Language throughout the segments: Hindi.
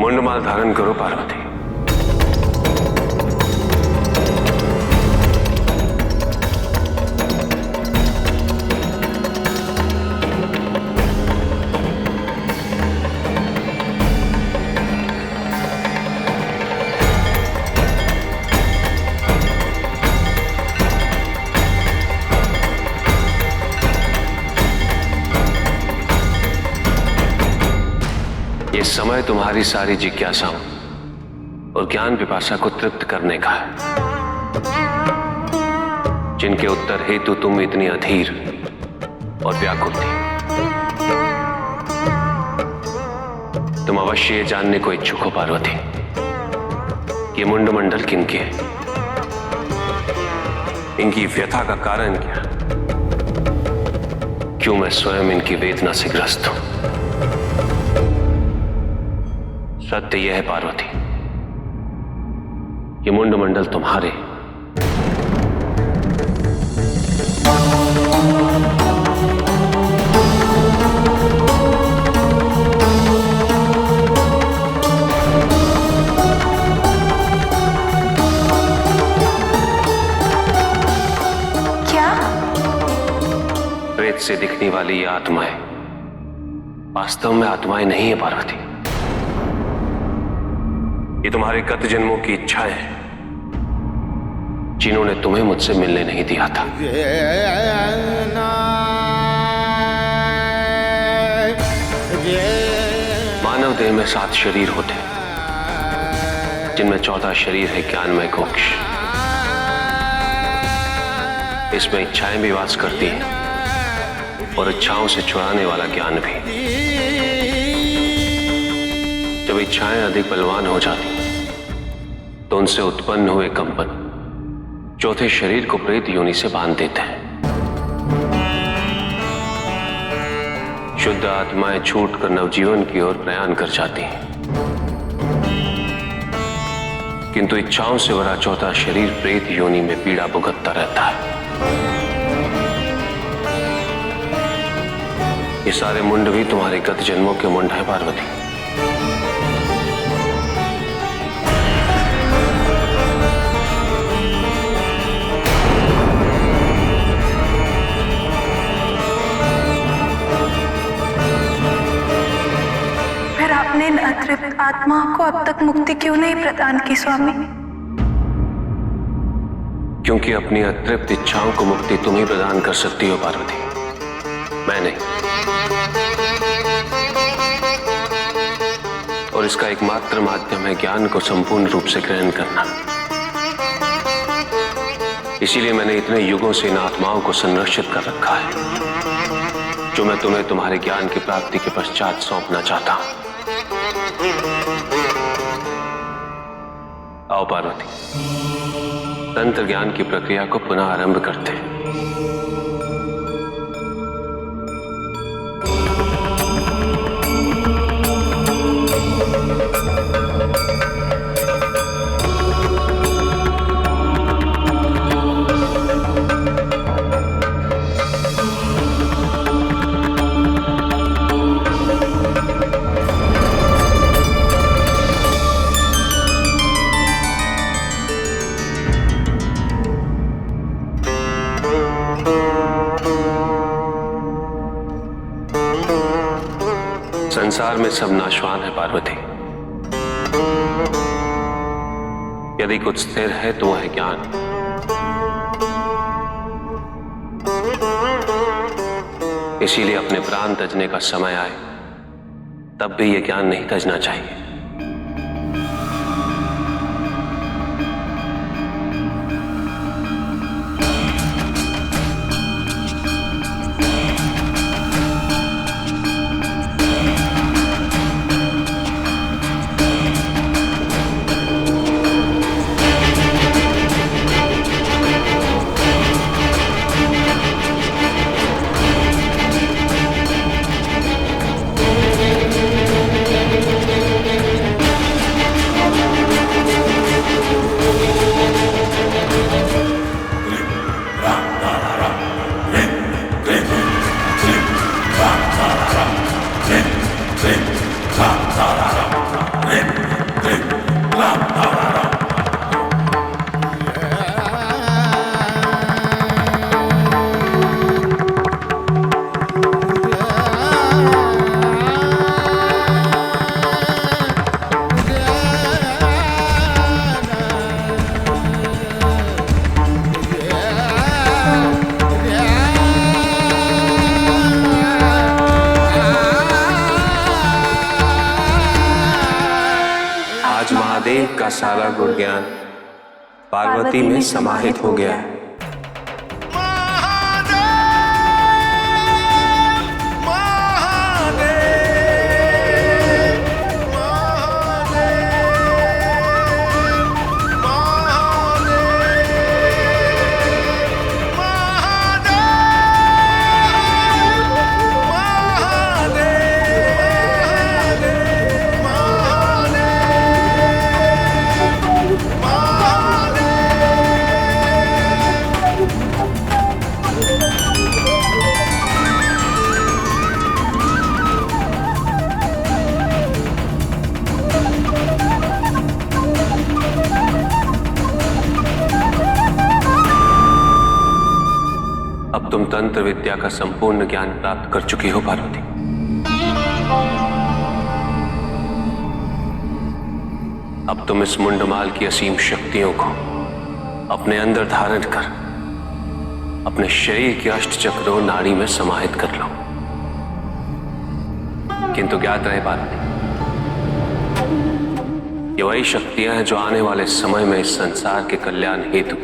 मुंडमाल धारण करो पार्वती। ये समय तुम्हारी सारी जिज्ञासाओं और ज्ञान पिपासा को तृप्त करने का है, जिनके उत्तर हेतु तुम इतनी अधीर और व्याकुल थी। तुम अवश्य ये जानने को इच्छुक हो पार्वती, ये मुंडमंडल किनके है, इनकी व्यथा का कारण क्या, क्यों मैं स्वयं इनकी वेदना से ग्रस्त हूं। सत्य यह है पार्वती, ये मुंडमंडल तुम्हारे। क्या? प्रेत से दिखने वाली ये आत्माएं वास्तव में आत्माएं नहीं है पार्वती, ये तुम्हारे गत जन्मों की इच्छाएं हैं, जिन्होंने तुम्हें मुझसे मिलने नहीं दिया था। मानव देह में 7 शरीर होते हैं, जिनमें 14 शरीर है ज्ञानमय कोश। इसमें इच्छाएं भी वास करती हैं और इच्छाओं से चुराने वाला ज्ञान भी। जब इच्छाएं अधिक बलवान हो जाती तो उनसे उत्पन्न हुए कंपन चौथे शरीर को प्रेत योनि से बांध देते हैं। शुद्ध आत्माएं छूटकर नवजीवन की ओर प्रयाण कर जाती हैं, किंतु इच्छाओं से भरा चौथा शरीर प्रेत योनि में पीड़ा भुगतता रहता है। ये सारे मुंड भी तुम्हारे गत जन्मों के मुंड है पार्वती। आपने इन अतृप्त आत्माओं को अब तक मुक्ति क्यों नहीं प्रदान की स्वामी? क्योंकि अपनी अतृप्त इच्छाओं को मुक्ति तुम ही प्रदान कर सकती हो पार्वती, मैं नहीं। और इसका एकमात्र माध्यम है ज्ञान को संपूर्ण रूप से ग्रहण करना। इसीलिए मैंने इतने युगों से इन आत्माओं को संरक्षित कर रखा है, जो मैं तुम्हें तुम्हारे ज्ञान की प्राप्ति के पश्चात सौंपना चाहता हूं। आओ पार्वती, तंत्र ज्ञान की प्रक्रिया को पुनः आरंभ करते हैं। संसार में सब नाशवान है पार्वती, यदि कुछ स्थिर है तो वह है ज्ञान। इसीलिए अपने प्राण तजने का समय आए तब भी यह ज्ञान नहीं तजना चाहिए। आज महादेव का सारा गुण ज्ञान पार्वती में समाहित हो गया है। अब तुम तंत्र विद्या का संपूर्ण ज्ञान प्राप्त कर चुकी हो पार्वती। अब तुम इस मुंडमाल की असीम शक्तियों को अपने अंदर धारण कर अपने शरीर के अष्टचक्रों नाड़ी में समाहित कर लो। किंतु ज्ञात रहे पार्वती, ये वही शक्तियां हैं जो आने वाले समय में इस संसार के कल्याण हेतु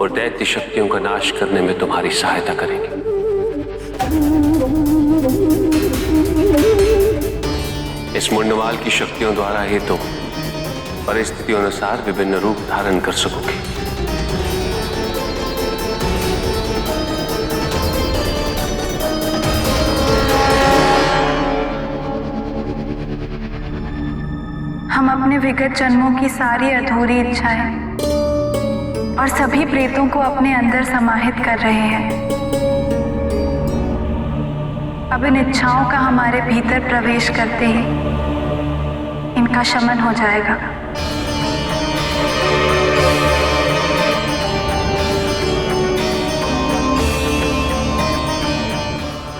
और दैत्य शक्तियों का नाश करने में तुम्हारी सहायता करेंगे। इस मुंडमाल की शक्तियों द्वारा ही तुम परिस्थितियों अनुसार विभिन्न रूप धारण कर सकोगे। हम अपने विगत जन्मों की सारी अधूरी इच्छाएं और सभी प्रेतों को अपने अंदर समाहित कर रहे हैं। अब इन इच्छाओं का हमारे भीतर प्रवेश करते ही इनका शमन हो जाएगा।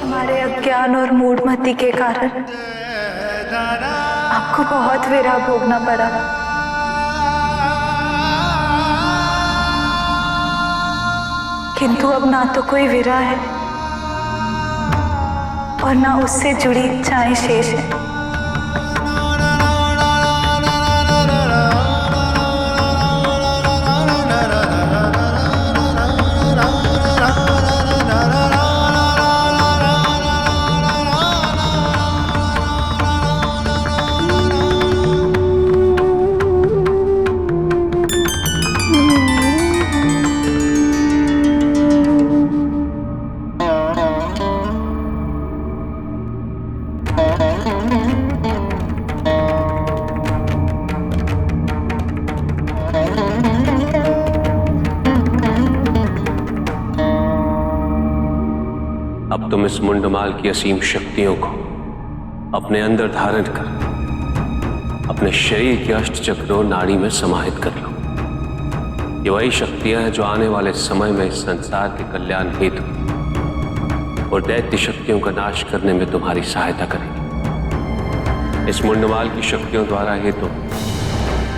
हमारे अज्ञान और मूढ़मति के कारण आपको बहुत विरह भोगना पड़ा। किंतु अब ना तो कोई विरह है और ना उससे जुड़ी इच्छाएं शेष है। अब तुम इस मुंडमाल की असीम शक्तियों को अपने अंदर धारण कर अपने शरीर के अष्टचक्रों नाड़ी में समाहित कर लो। ये वही शक्तियां हैं जो आने वाले समय में इस संसार के कल्याण हेतु और दैत्य शक्तियों का नाश करने में तुम्हारी सहायता करेंगी। इस मुंडमाल की शक्तियों द्वारा ही तुम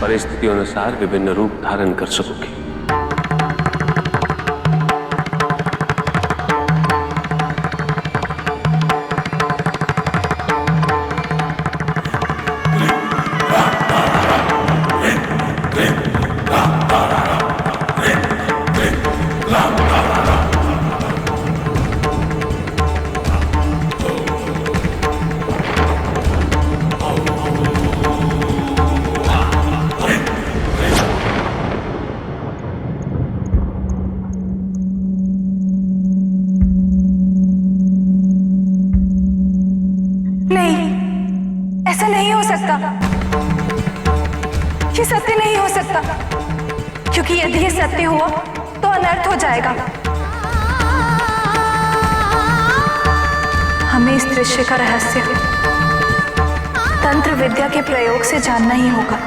परिस्थितियों अनुसार विभिन्न रूप धारण कर सकोगे। नहीं, ऐसा नहीं हो सकता। ये सत्य नहीं हो सकता, क्योंकि यदि ये सत्य हुआ तो अनर्थ हो जाएगा। हमें इस दृश्य का रहस्य तंत्र विद्या के प्रयोग से जानना ही होगा।